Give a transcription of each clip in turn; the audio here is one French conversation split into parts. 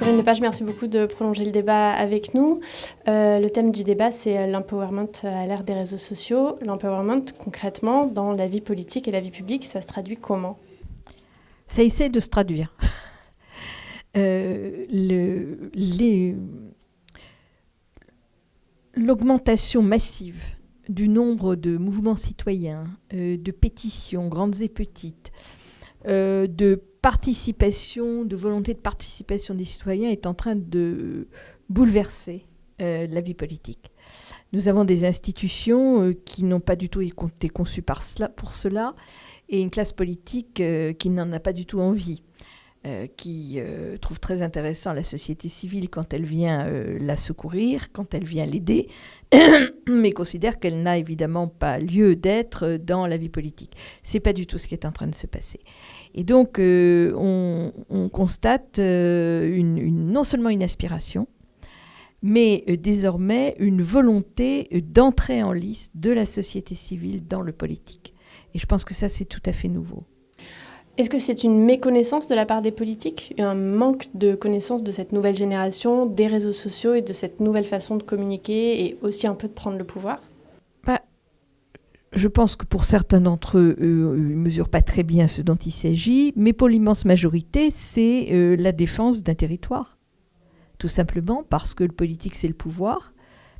Corinne Lepage, merci beaucoup de prolonger le débat avec nous. Le thème du débat, c'est l'empowerment à l'ère des réseaux sociaux. L'empowerment, concrètement, dans la vie politique et la vie publique, ça se traduit comment ? Ça essaie de se traduire. L'augmentation massive du nombre de mouvements citoyens, de pétitions, grandes et petites, de participation, de volonté de participation des citoyens est en train de bouleverser la vie politique. Nous avons des institutions qui n'ont pas du tout été conçues pour cela, et une classe politique qui n'en a pas du tout envie, qui trouve très intéressant la société civile quand elle vient la secourir, quand elle vient l'aider, mais considère qu'elle n'a évidemment pas lieu d'être dans la vie politique. Ce n'est pas du tout ce qui est en train de se passer. Et donc, on constate non seulement une aspiration, mais désormais une volonté d'entrer en lice de la société civile dans le politique. Et je pense que ça, c'est tout à fait nouveau. Est-ce que c'est une méconnaissance de la part des politiques, un manque de connaissance de cette nouvelle génération, des réseaux sociaux et de cette nouvelle façon de communiquer et aussi un peu de prendre le pouvoir ? Je pense que pour certains d'entre eux, ils ne mesurent pas très bien ce dont il s'agit, mais pour l'immense majorité, c'est la défense d'un territoire. Tout simplement parce que le politique, c'est le pouvoir,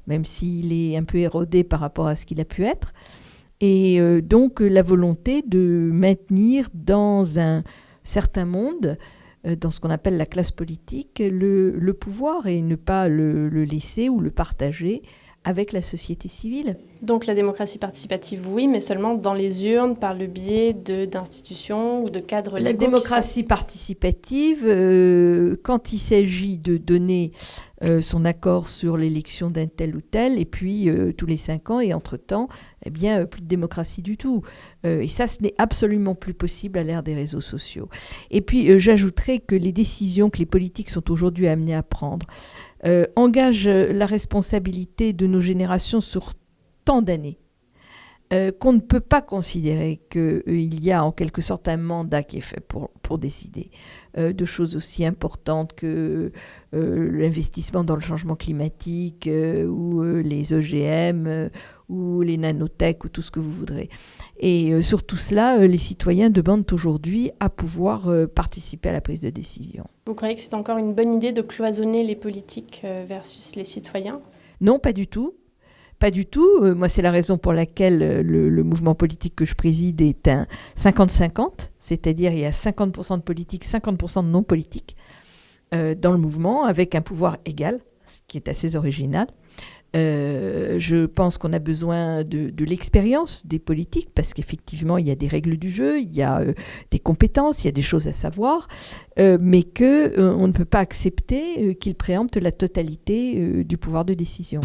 même s'il est un peu érodé par rapport à ce qu'il a pu être. Et donc la volonté de maintenir dans un certain monde, dans ce qu'on appelle la classe politique, le pouvoir et ne pas le laisser ou le partager avec la société civile. Donc la démocratie participative, oui, mais seulement dans les urnes, par le biais d'institutions ou de cadres légaux. La démocratie participative, quand il s'agit de donner son accord sur l'élection d'un tel ou tel, et puis tous les 5 ans, et entre-temps, eh bien, plus de démocratie du tout. Et ça, ce n'est absolument plus possible à l'ère des réseaux sociaux. Et puis, j'ajouterais que les décisions que les politiques sont aujourd'hui amenés à prendre engagent la responsabilité de nos générations sur tant d'années, qu'on ne peut pas considérer qu'il y a en quelque sorte un mandat qui est fait pour décider de choses aussi importantes que l'investissement dans le changement climatique ou les OGM ou les nanotech ou tout ce que vous voudrez. Et sur tout cela, les citoyens demandent aujourd'hui à pouvoir participer à la prise de décision. Vous croyez que c'est encore une bonne idée de cloisonner les politiques versus les citoyens ? Non, pas du tout. Pas du tout. Moi, c'est la raison pour laquelle le mouvement politique que je préside est un 50-50, c'est-à-dire il y a 50% de politiques, 50% de non-politiques dans le mouvement, avec un pouvoir égal, ce qui est assez original. Je pense qu'on a besoin de l'expérience des politiques, parce qu'effectivement, il y a des règles du jeu, il y a des compétences, il y a des choses à savoir, mais qu'on ne peut pas accepter qu'ils préemptent la totalité du pouvoir de décision.